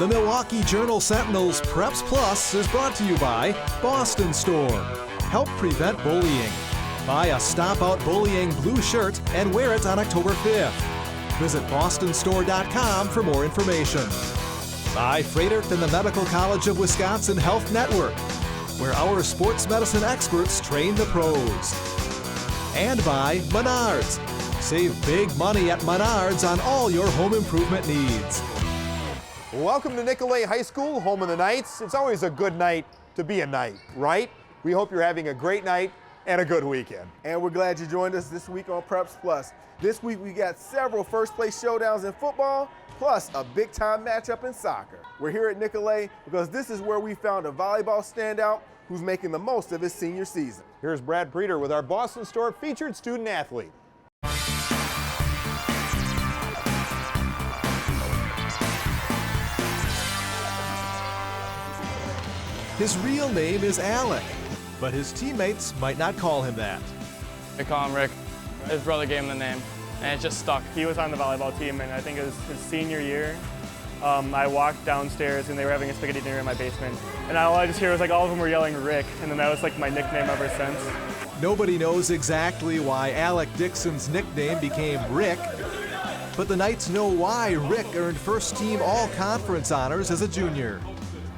The Milwaukee Journal-Sentinel's Preps Plus is brought to you by Boston Store. Help prevent bullying. Buy a Stop Out Bullying blue shirt and wear it on October 5th. Visit bostonstore.com for more information. By Frederick and the Medical College of Wisconsin Health Network, where our sports medicine experts train the pros. And by Menards. Save big money at Menards on all your home improvement needs. Welcome to Nicolet High School, home of the Knights. It's always a good night to be a Knight, right? We hope you're having a great night and a good weekend. And we're glad you joined us this week on Preps Plus. This week we got several first place showdowns in football, plus a big time matchup in soccer. We're here at Nicolet because this is where we found a volleyball standout who's making the most of his senior season. Here's Brad Preeter with our Boston Store featured student athlete. His real name is Alec, but his teammates might not call him that. They call him Rick. His brother gave him the name, and it just stuck. He was on the volleyball team, and I think it was his senior year. I walked downstairs, and they were having a spaghetti dinner in my basement. And all I just hear was like all of them were yelling Rick, and then that was like my nickname ever since. Nobody knows exactly why Alec Dixon's nickname became Rick, but the Knights know why Rick earned first-team all-conference honors as a junior.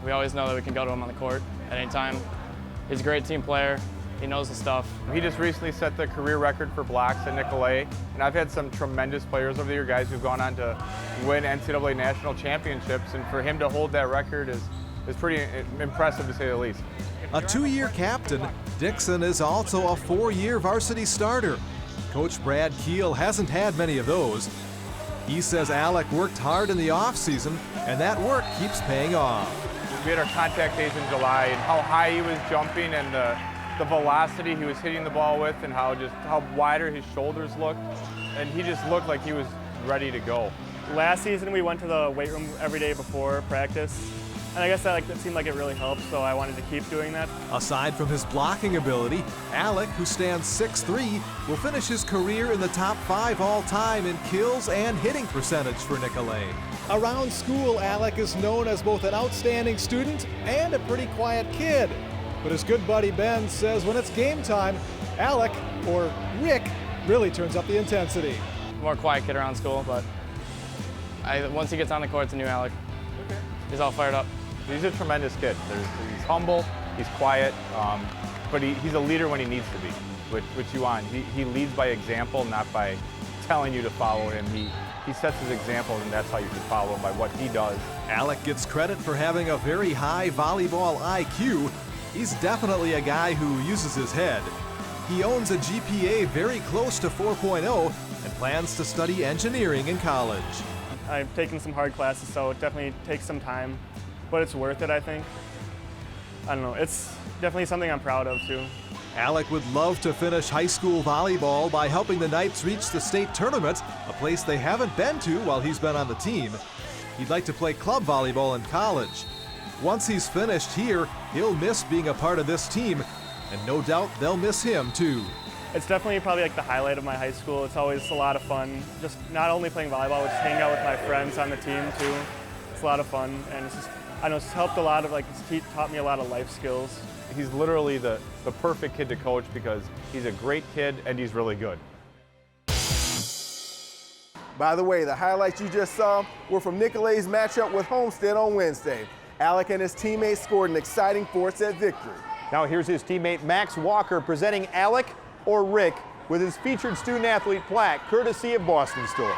We always know that we can go to him on the court at any time. He's a great team player. He knows the stuff. He just recently set the career record for blocks at Nicolet, and I've had some tremendous players over the year, guys who've gone on to win NCAA national championships, and for him to hold that record is pretty impressive to say the least. A 2-year captain, Dixon is also a 4-year varsity starter. Coach Brad Keel hasn't had many of those. He says Alec worked hard in the offseason, and that work keeps paying off. We had our contact days in July, and how high he was jumping and the velocity he was hitting the ball with, and how wider his shoulders looked, and he just looked like he was ready to go. Last season we went to the weight room every day before practice, and I guess that seemed like it really helped, so I wanted to keep doing that. Aside from his blocking ability, Alec, who stands 6'3", will finish his career in the top 5 all-time in kills and hitting percentage for Nicolet. Around school, Alec is known as both an outstanding student and a pretty quiet kid. But his good buddy Ben says when it's game time, Alec, or Rick, really turns up the intensity. More quiet kid around school, but once he gets on the court, it's a new Alec. Okay. He's all fired up. He's a tremendous kid. He's humble, he's quiet, but he's a leader when he needs to be, which you want. He leads by example, not by telling you to follow him. He sets his example, and that's how you should follow him, by what he does. Alec gets credit for having a very high volleyball IQ. He's definitely a guy who uses his head. He owns a GPA very close to 4.0 and plans to study engineering in college. I've taken some hard classes, so it definitely takes some time, but it's worth it, I think. I don't know, it's definitely something I'm proud of, too. Alec would love to finish high school volleyball by helping the Knights reach the state tournament, a place they haven't been to while he's been on the team. He'd like to play club volleyball in college. Once he's finished here, he'll miss being a part of this team, and no doubt they'll miss him too. It's definitely probably like the highlight of my high school. It's always a lot of fun, just not only playing volleyball, but just hanging out with my friends on the team too. It's a lot of fun, and it's just, I know it's helped a lot of, it's taught me a lot of life skills. He's literally the perfect kid to coach because he's a great kid and he's really good. By the way, the highlights you just saw were from Nicolet's matchup with Homestead on Wednesday. Alec and his teammates scored an exciting 4-set victory. Now here's his teammate Max Walker presenting Alec, or Rick, with his featured student athlete plaque, courtesy of Boston Store.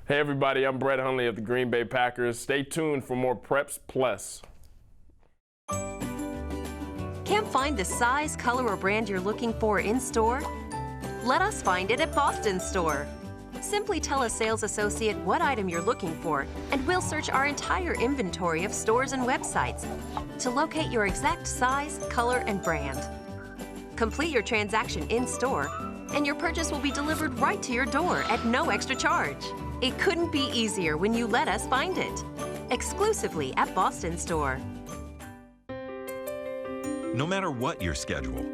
Hey everybody, I'm Brett Hundley of the Green Bay Packers. Stay tuned for more Preps Plus. Can't find the size, color, or brand you're looking for in store? Let us find it at Boston Store. Simply tell a sales associate what item you're looking for, and we'll search our entire inventory of stores and websites to locate your exact size, color, and brand. Complete your transaction in store, and your purchase will be delivered right to your door at no extra charge. It couldn't be easier when you let us find it. Exclusively at Boston Store. No matter what your schedule,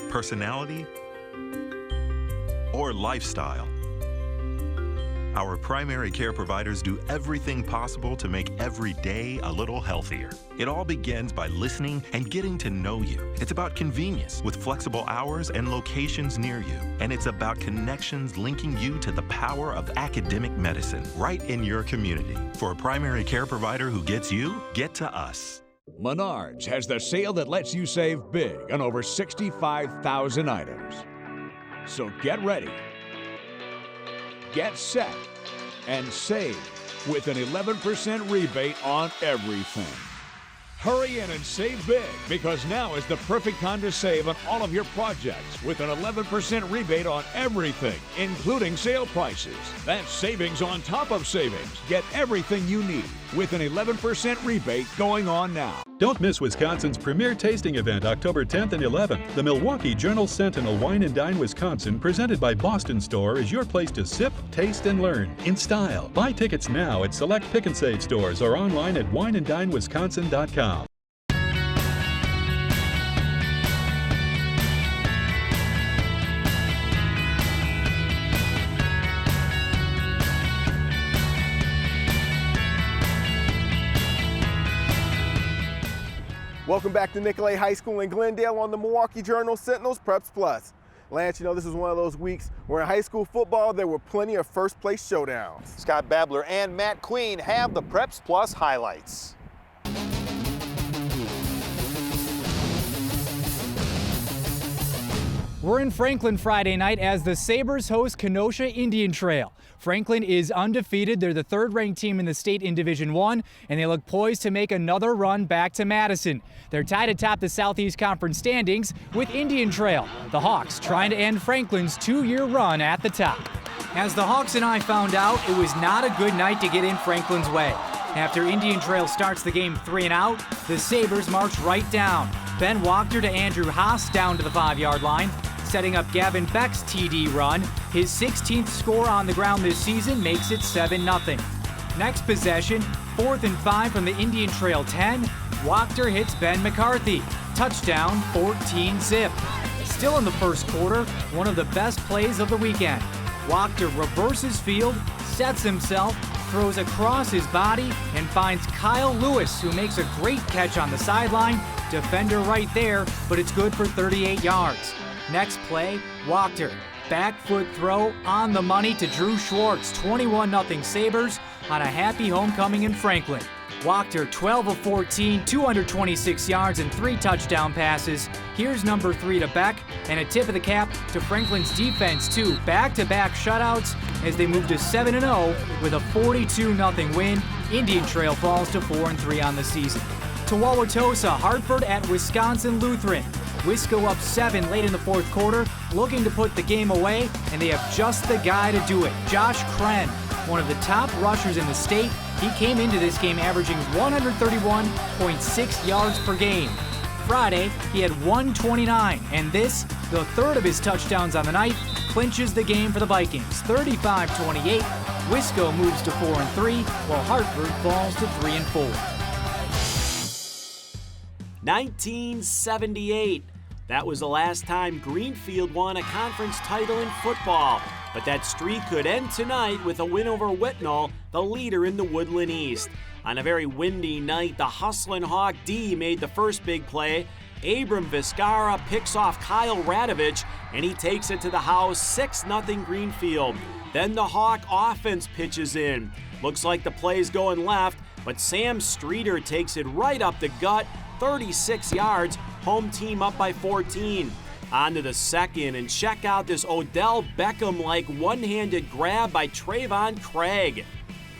personality, or lifestyle, our primary care providers do everything possible to make every day a little healthier. It all begins by listening and getting to know you. It's about convenience with flexible hours and locations near you. And it's about connections linking you to the power of academic medicine right in your community. For a primary care provider who gets you, get to us. Menards has the sale that lets you save big on over 65,000 items. So get ready, get set, and save with an 11% rebate on everything. Hurry in and save big, because now is the perfect time to save on all of your projects with an 11% rebate on everything, including sale prices. That's savings on top of savings. Get everything you need with an 11% rebate going on now. Don't miss Wisconsin's premier tasting event October 10th and 11th. The Milwaukee Journal-Sentinel Wine and Dine Wisconsin, presented by Boston Store, is your place to sip, taste, and learn in style. Buy tickets now at select Pick and Save stores or online at wineanddinewisconsin.com. Welcome back to Nicolet High School in Glendale on the Milwaukee Journal-Sentinel's Preps Plus. Lance, you know, this is one of those weeks where in high school football there were plenty of first place showdowns. Scott Babler and Matt Queen have the Preps Plus highlights. We're in Franklin Friday night as the Sabres host Kenosha Indian Trail. Franklin is undefeated. They're the third-ranked team in the state in Division I, and they look poised to make another run back to Madison. They're tied atop the Southeast Conference standings with Indian Trail. The Hawks trying to end Franklin's two-year run at the top. As the Hawks and I found out, it was not a good night to get in Franklin's way. After Indian Trail starts the game 3-and-out, the Sabres march right down. Ben Wachter to Andrew Haas down to the 5-yard line. Setting up Gavin Beck's TD run. His 16th score on the ground this season makes it 7-0. Next possession, 4th and 5 from the Indian Trail 10. Wachter hits Ben McCarthy. Touchdown, 14-zip. Still in the first quarter, one of the best plays of the weekend. Wachter reverses field, sets himself, throws across his body, and finds Kyle Lewis, who makes a great catch on the sideline. Defender right there, but it's good for 38 yards. Next play, Wachter. Back foot throw on the money to Drew Schwartz. 21-0 Sabres on a happy homecoming in Franklin. Wachter 12 of 14, 226 yards and 3 touchdown passes. Here's number 3 to Beck, and a tip of the cap to Franklin's defense too. Back-to-back shutouts as they move to 7-0 with a 42-0 win. Indian Trail falls to 4-3 on the season. To Wauwatosa, Hartford at Wisconsin Lutheran. Wisco up 7 late in the fourth quarter, looking to put the game away, and they have just the guy to do it. Josh Kren, one of the top rushers in the state. He came into this game averaging 131.6 yards per game. Friday, he had 129, and this, the third of his touchdowns on the night, clinches the game for the Vikings. 35-28, Wisco moves to 4-3, while Hartford falls to 3-4. 1978. That was the last time Greenfield won a conference title in football. But that streak could end tonight with a win over Whitnall, the leader in the Woodland East. On a very windy night, the Hustlin' Hawk D made the first big play. Abram Vizcarra picks off Kyle Radovich, and he takes it to the house, 6-0 Greenfield. Then the Hawk offense pitches in. Looks like the play's going left, but Sam Streeter takes it right up the gut, 36 yards, home team up by 14. On to the second, and check out this Odell Beckham-like one-handed grab by Trayvon Craig.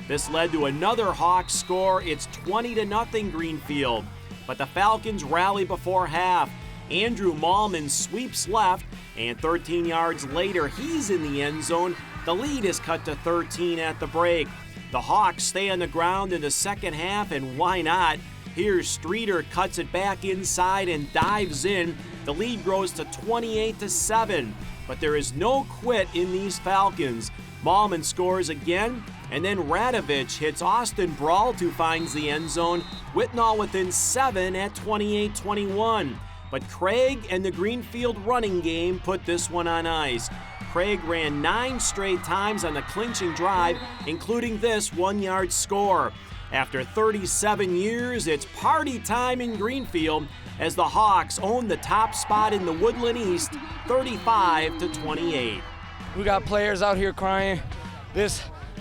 This led to another Hawks score. It's 20-0 Greenfield. But the Falcons rally before half. Andrew Malman sweeps left, and 13 yards later, he's in the end zone. The lead is cut to 13 at the break. The Hawks stay on the ground in the second half, and why not? Here's Streeter, cuts it back inside and dives in. The lead grows to 28-7, but there is no quit in these Falcons. Malman scores again, And then Radovich hits Austin Brault, who finds the end zone. Whitnall within 7 at 28-21. But Craig and the Greenfield running game put this one on ice. Craig ran 9 straight times on the clinching drive, including this 1-yard score. After 37 years, it's party time in Greenfield as the Hawks own the top spot in the Woodland East, 35-28. We got players out here crying.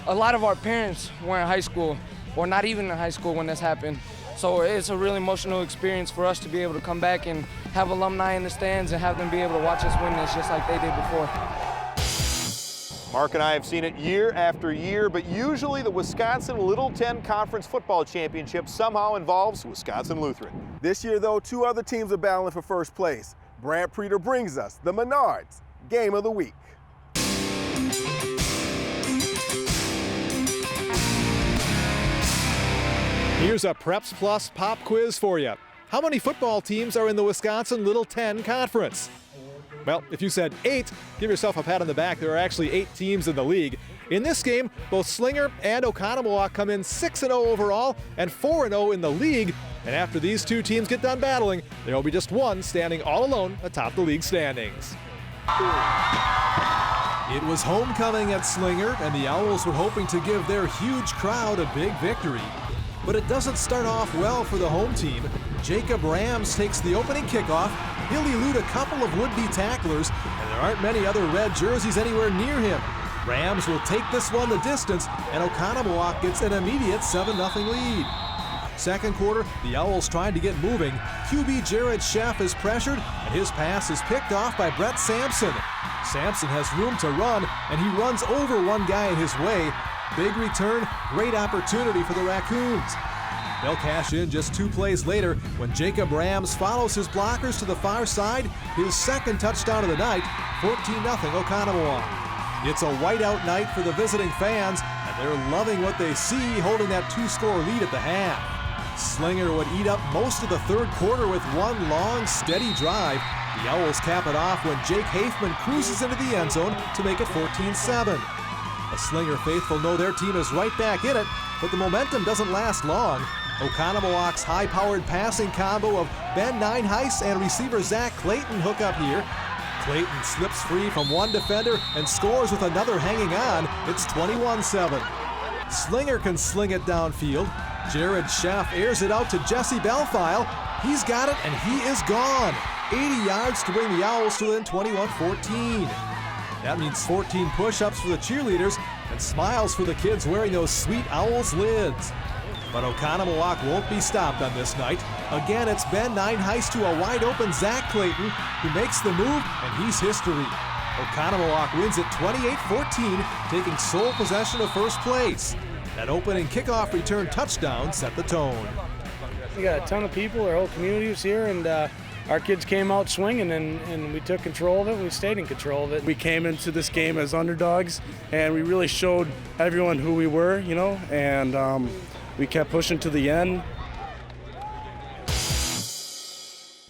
A lot of our parents were in high school, or not even in high school when this happened. So it's a really emotional experience for us to be able to come back and have alumni in the stands and have them be able to watch us win this just like they did before. Mark and I have seen it year after year, but usually the Wisconsin Little 10 Conference Football Championship somehow involves Wisconsin Lutheran. This year, though, 2 other teams are battling for first place. Brad Preeter brings us the Menards Game of the Week. Here's a Preps Plus pop quiz for you. How many football teams are in the Wisconsin Little 10 Conference? Well, if you said 8, give yourself a pat on the back. There are actually 8 teams in the league. In this game, both Slinger and Oconomowoc come in 6-0 overall and 4-0 in the league. And after these 2 teams get done battling, there will be just one standing all alone atop the league standings. It was homecoming at Slinger, and the Owls were hoping to give their huge crowd a big victory. But it doesn't start off well for the home team. Jacob Rams takes the opening kickoff. He'll elude a couple of would-be tacklers, and there aren't many other red jerseys anywhere near him. Rams will take this one the distance, and Oconomowoc gets an immediate 7-0 lead. Second quarter, the Owls trying to get moving. QB Jared Sheff is pressured, and his pass is picked off by Brett Sampson. Sampson has room to run, and he runs over one guy in his way. Big return, great opportunity for the Raccoons. They'll cash in just 2 plays later when Jacob Rams follows his blockers to the far side, his second touchdown of the night, 14-0 Oconomowoc. It's a whiteout night for the visiting fans, and they're loving what they see holding that 2-score lead at the half. Slinger would eat up most of the third quarter with one long, steady drive. The Owls cap it off when Jake Hafman cruises into the end zone to make it 14-7. The Slinger faithful know their team is right back in it, but the momentum doesn't last long. Oconomowoc's high-powered passing combo of Ben Nineheis and receiver Zach Clayton hook up here. Clayton slips free from one defender and scores with another hanging on. It's 21-7. Slinger can sling it downfield. Jared Sheff airs it out to Jesse Belfile. He's got it, and he is gone. 80 yards to bring the Owls to within 21-14. That means 14 push-ups for the cheerleaders and smiles for the kids wearing those sweet Owls lids. But Oconomowoc won't be stopped on this night. Again, it's Ben Nineheis to a wide-open Zach Clayton, who makes the move, and he's history. Oconomowoc wins it 28-14, taking sole possession of first place. That opening kickoff return touchdown set the tone. We got a ton of people, our whole community was here, and our kids came out swinging, and we took control of it, and we stayed in control of it. We came into this game as underdogs, and we really showed everyone who we were, you know, and we kept pushing to the end.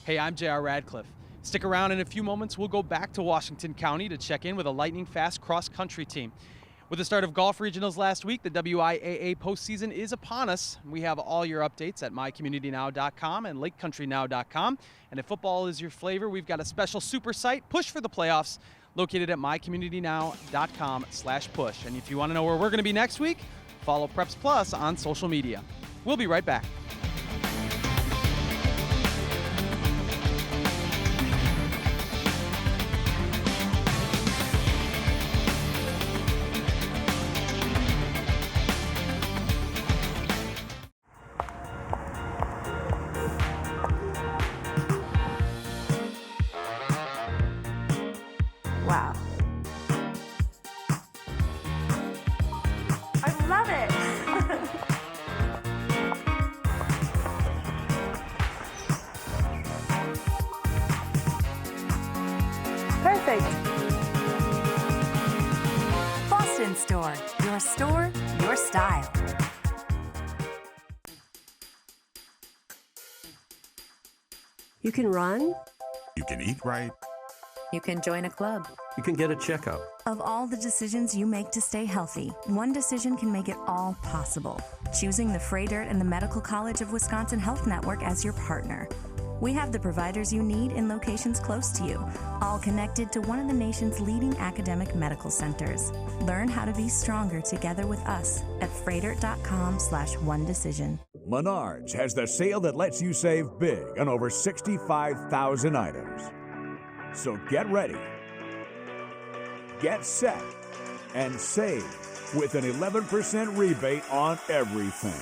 Hey, I'm J.R. Radcliffe. Stick around. In a few moments, we'll go back to Washington County to check in with a lightning-fast cross-country team. With the start of golf regionals last week, the WIAA postseason is upon us. We have all your updates at mycommunitynow.com and lakecountrynow.com. And if football is your flavor, we've got a special super site, Push for the Playoffs, located at mycommunitynow.com/push. And if you want to know where we're going to be next week, follow Preps Plus on social media. We'll be right back. Wow. I love it. Perfect. Boston Store. Your store, your style. You can run. You can eat right. You can join a club. You can get a checkup. Of all the decisions you make to stay healthy, one decision can make it all possible. Choosing the Freighter and the Medical College of Wisconsin Health Network as your partner. We have the providers you need in locations close to you, all connected to one of the nation's leading academic medical centers. Learn how to be stronger together with us at freighter.com/onedecision. Menards has the sale that lets you save big on over 65,000 items. So get ready, get set, and save with an 11% rebate on everything.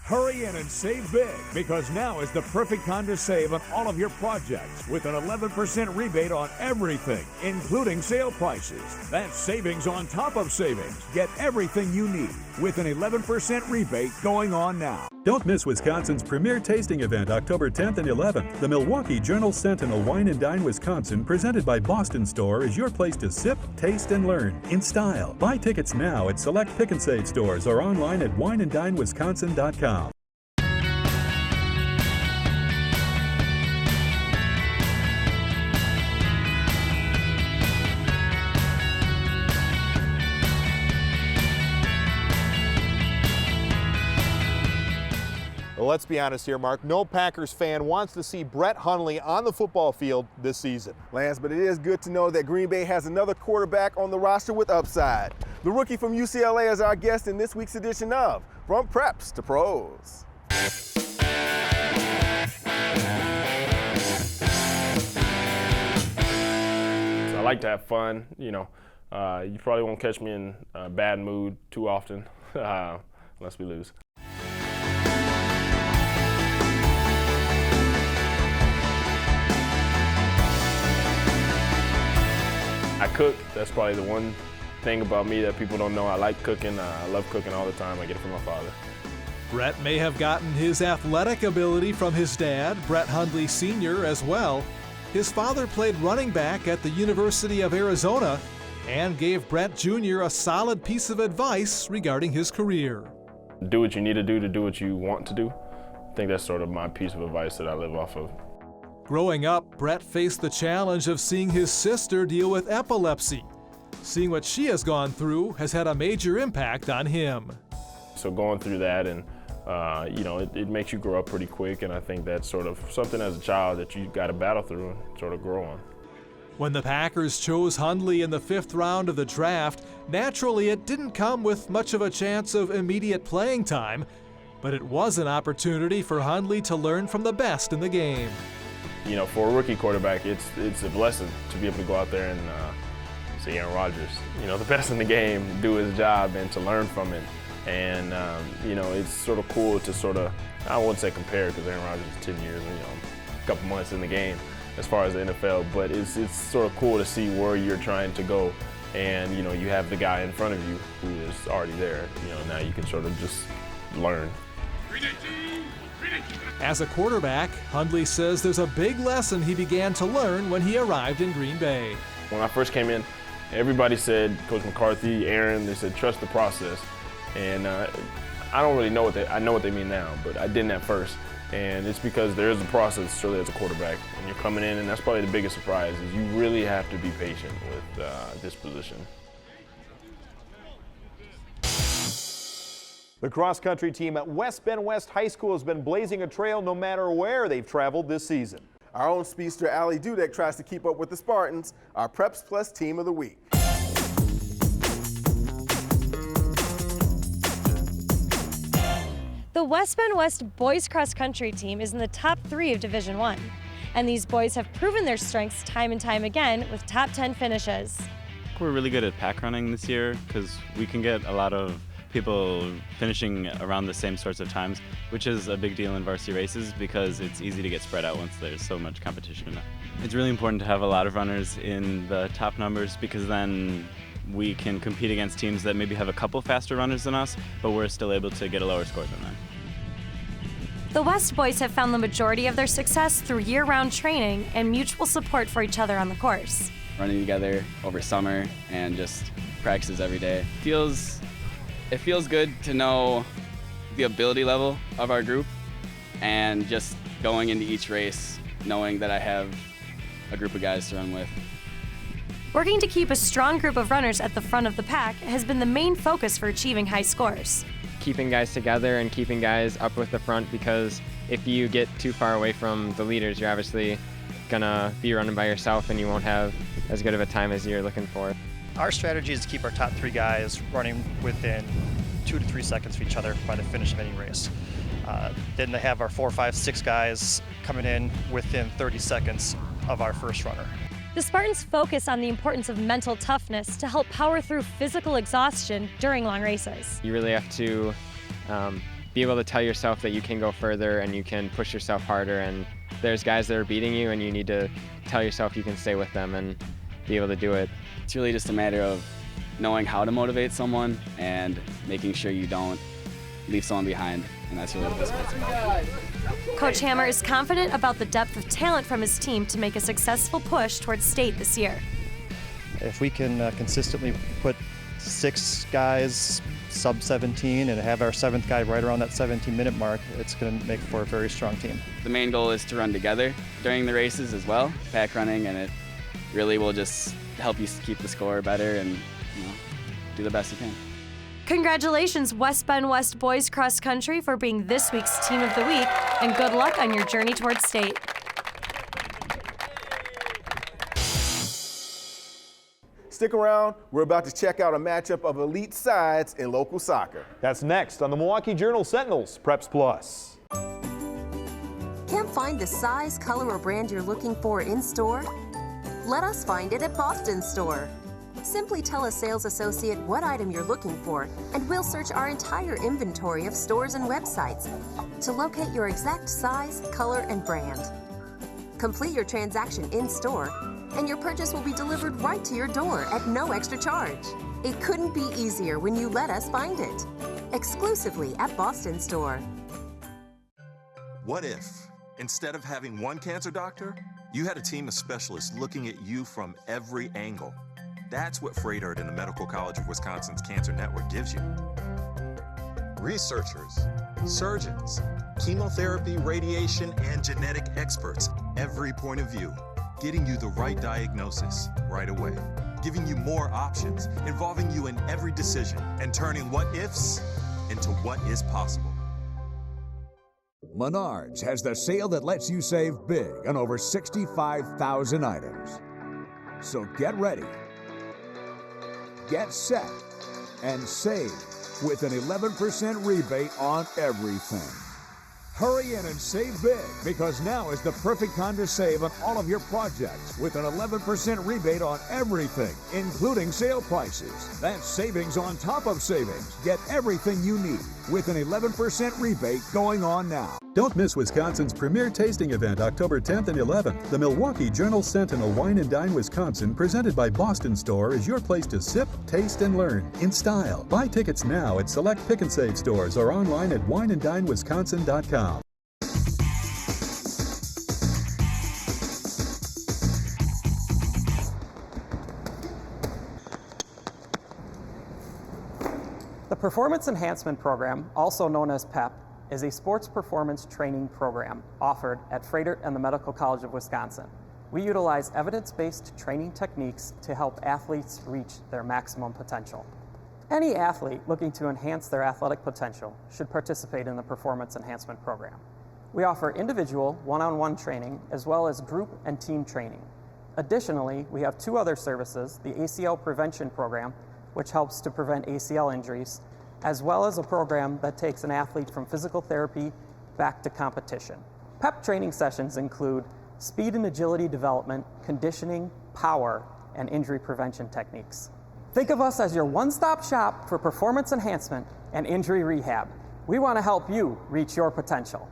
Hurry in and save big, because now is the perfect time to save on all of your projects with an 11% rebate on everything, including sale prices. That's savings on top of savings. Get everything you need with an 11% rebate going on now. Don't miss Wisconsin's premier tasting event October 10th and 11th. The Milwaukee Journal-Sentinel Wine and Dine Wisconsin, presented by Boston Store, is your place to sip, taste, and learn in style. Buy tickets now at select Pick and Save stores or online at wineanddinewisconsin.com. Well, let's be honest here, Mark. No Packers fan wants to see Brett Hundley on the football field this season. Lance, but it is good to know that Green Bay has another quarterback on the roster with upside. The rookie from UCLA is our guest in this week's edition of From Preps to Pros. I like to have fun. You probably won't catch me in a bad mood too often, unless we lose. I cook. That's probably the one thing about me that people don't know. I like cooking. I love cooking all the time. I get it from my father. Brett may have gotten his athletic ability from his dad, Brett Hundley Sr., as well. His father played running back at the University of Arizona and gave Brett Jr. a solid piece of advice regarding his career. Do what you need to do what you want to do. I think that's sort of my piece of advice that I live off of. Growing up, Brett faced the challenge of seeing his sister deal with epilepsy. Seeing what she has gone through has had a major impact on him. So going through that and it makes you grow up pretty quick, and I think that's sort of something as a child that you got to battle through and sort of grow on. When the Packers chose Hundley in the 5th round of the draft, naturally it didn't come with much of a chance of immediate playing time, but it was an opportunity for Hundley to learn from the best in the game. For a rookie quarterback, it's a blessing to be able to go out there and see Aaron Rodgers, the best in the game, do his job and to learn from it. And, it's sort of cool to I wouldn't say compare because Aaron Rodgers is 10 years, a couple months in the game as far as the NFL, but it's sort of cool to see where you're trying to go. And, you have the guy in front of you who is already there. Now you can sort of just learn. As a quarterback, Hundley says there's a big lesson he began to learn when he arrived in Green Bay. When I first came in, everybody said, Coach McCarthy, Aaron, they said, trust the process. And I don't really know I know what they mean now, but I didn't at first. And it's because there is a process, surely as a quarterback, and you're coming in, and that's probably the biggest surprise, is you really have to be patient with this position. The cross-country team at West Bend West High School has been blazing a trail no matter where they've traveled this season. Our own speedster Ali Dudek tries to keep up with the Spartans, our Preps Plus Team of the Week. The West Bend West boys cross country team is in the top 3 of Division I, and these boys have proven their strengths time and time again with top 10 finishes. We're really good at pack running this year because we can get a lot of people finishing around the same sorts of times, which is a big deal in varsity races because it's easy to get spread out once there's so much competition. It's really important to have a lot of runners in the top numbers because then we can compete against teams that maybe have a couple faster runners than us, but we're still able to get a lower score than them. The West boys have found the majority of their success through year-round training and mutual support for each other on the course. Running together over summer and just practices every day. It feels good to know the ability level of our group and just going into each race knowing that I have a group of guys to run with Working to keep a strong group of runners at the front of the pack has been the main focus for achieving high scores. Keeping guys together and keeping guys up with the front, because if you get too far away from the leaders, you're obviously gonna be running by yourself and you won't have as good of a time as you're looking for. Our strategy is to keep our top 3 guys running within 2 to 3 seconds of each other by the finish of any race. Then they have our 4, 5, 6 guys coming in within 30 seconds of our first runner. The Spartans focus on the importance of mental toughness to help power through physical exhaustion during long races. You really have to be able to tell yourself that you can go further and you can push yourself harder, and there's guys that are beating you and you need to tell yourself you can stay with them and be able to do it. It's really just a matter of knowing how to motivate someone and making sure you don't leave someone behind, and that's really what this is about. Coach Hammer is confident about the depth of talent from his team to make a successful push towards state this year. If we can consistently put 6 guys sub-17 and have our 7th guy right around that 17-minute mark, it's going to make for a very strong team. The main goal is to run together during the races as well, pack running, and it really will just help you keep the score better and do the best you can. Congratulations, West Bend West Boys Cross Country, for being this week's Team of the Week, and good luck on your journey towards state. Stick around, we're about to check out a matchup of elite sides in local soccer. That's next on the Milwaukee Journal-Sentinel's Preps Plus. Can't find the size, color, or brand you're looking for in store? Let us find it at Boston Store. Simply tell a sales associate what item you're looking for, and we'll search our entire inventory of stores and websites to locate your exact size, color, and brand. Complete your transaction in store, and your purchase will be delivered right to your door at no extra charge. It couldn't be easier when you let us find it. Exclusively at Boston Store. What if, instead of having one cancer doctor, you had a team of specialists looking at you from every angle? That's what Fredert and the Medical College of Wisconsin's Cancer Network gives you. Researchers, surgeons, chemotherapy, radiation, and genetic experts, every point of view, getting you the right diagnosis right away, giving you more options, involving you in every decision, and turning what ifs into what is possible. Menards has the sale that lets you save big on over 65,000 items. So get ready, get set, and save with an 11% rebate on everything. Hurry in and save big, because now is the perfect time to save on all of your projects with an 11% rebate on everything, including sale prices. That's savings on top of savings. Get everything you need with an 11% rebate going on now. Don't miss Wisconsin's premier tasting event October 10th and 11th. The Milwaukee Journal-Sentinel Wine and Dine Wisconsin, presented by Boston Store, is your place to sip, taste, and learn in style. Buy tickets now at select Pick and Save stores or online at wineanddinewisconsin.com. The Performance Enhancement Program, also known as PEP, is a sports performance training program offered at Fredert and the Medical College of Wisconsin. We utilize evidence-based training techniques to help athletes reach their maximum potential. Any athlete looking to enhance their athletic potential should participate in the Performance Enhancement Program. We offer individual, one-on-one training, as well as group and team training. Additionally, we have 2 other services, the ACL Prevention Program, which helps to prevent ACL injuries, as well as a program that takes an athlete from physical therapy back to competition. PEP training sessions include speed and agility development, conditioning, power, and injury prevention techniques. Think of us as your one-stop shop for performance enhancement and injury rehab. We want to help you reach your potential.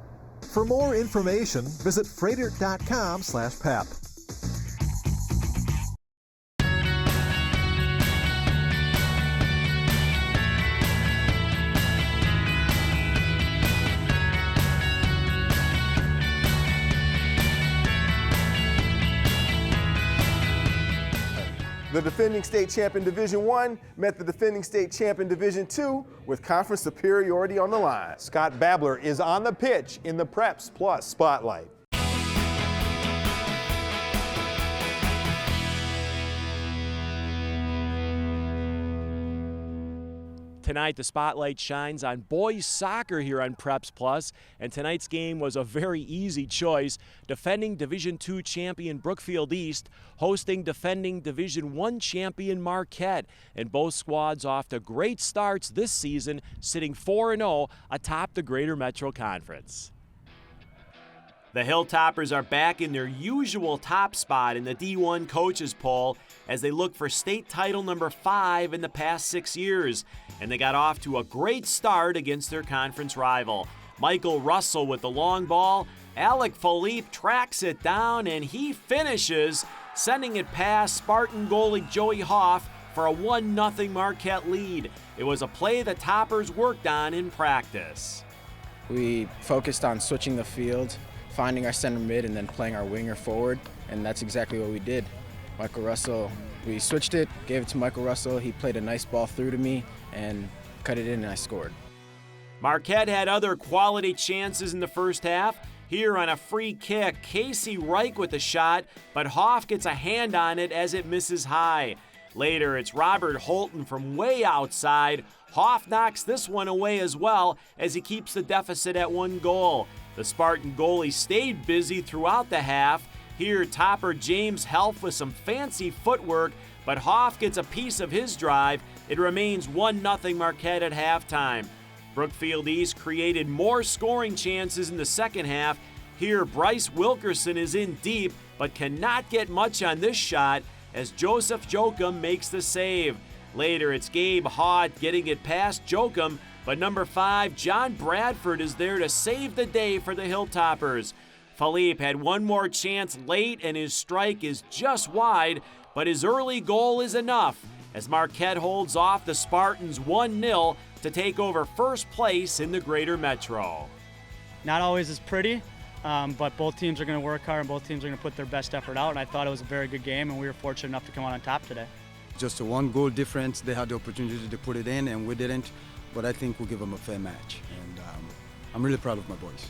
For more information, visit fredert.com/pep. The defending state champion Division I met the defending state champion Division II with conference superiority on the line. Scott Babler is on the pitch in the Preps Plus Spotlight. Tonight, the spotlight shines on boys soccer here on Preps Plus, and tonight's game was a very easy choice. Defending Division II champion Brookfield East, hosting defending Division I champion Marquette, and both squads off to great starts this season, sitting 4-0 atop the Greater Metro Conference. The Hilltoppers are back in their usual top spot in the D1 coaches poll as they look for state title number 5 in the past 6 years. And they got off to a great start against their conference rival. Michael Russell with the long ball. Alec tracks it down and he finishes, sending it past Spartan goalie Joey Hoff for a 1-0 Marquette lead. It was a play the Toppers worked on in practice. We focused on switching the field, finding our center mid, and then playing our winger forward, and that's exactly what we did. Michael Russell, we switched it, gave it to Michael Russell. He played a nice ball through to me and cut it in, and I scored. Marquette had other quality chances in the first half. Here on a free kick, Casey Reich with a shot, but Hoff gets a hand on it as it misses high. Later, it's Robert Holton from way outside. Hoff knocks this one away as well as he keeps the deficit at 1 goal. The Spartan goalie stayed busy throughout the half. Here, topper James Helf with some fancy footwork, but Hoff gets a piece of his drive. It remains 1-0 Marquette at halftime. Brookfield East created more scoring chances in the second half. Here, Bryce Wilkerson is in deep, but cannot get much on this shot as Joseph Jokum makes the save. Later, it's Gabe Haught getting it past Jokum, but number 5, John Bradford, is there to save the day for the Hilltoppers. Philippe had one more chance late and his strike is just wide, but his early goal is enough as Marquette holds off the Spartans 1-0 to take over first place in the Greater Metro. Not always as pretty, but both teams are going to work hard and both teams are going to put their best effort out, and I thought it was a very good game and we were fortunate enough to come out on top today. Just a 1 goal difference. They had the opportunity to put it in and we didn't. But I think we'll give them a fair match, and I'm really proud of my boys.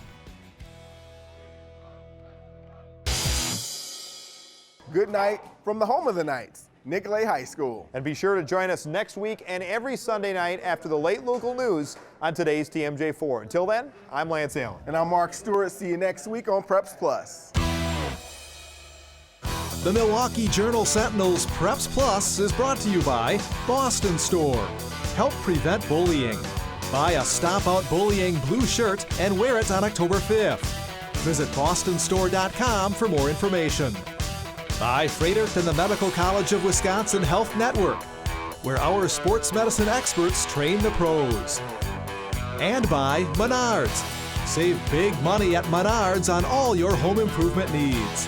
Good night from the home of the Knights, Nicolet High School. And be sure to join us next week and every Sunday night after the late local news on today's TMJ4. Until then, I'm Lance Allen. And I'm Mark Stewart. See you next week on Preps Plus. The Milwaukee Journal-Sentinel's Preps Plus is brought to you by Boston Store. Help prevent bullying. Buy a Stop Out Bullying blue shirt and wear it on October 5th. Visit bostonstore.com for more information. By Frederick and the Medical College of Wisconsin Health Network, where our sports medicine experts train the pros. And by Menards. Save big money at Menards on all your home improvement needs.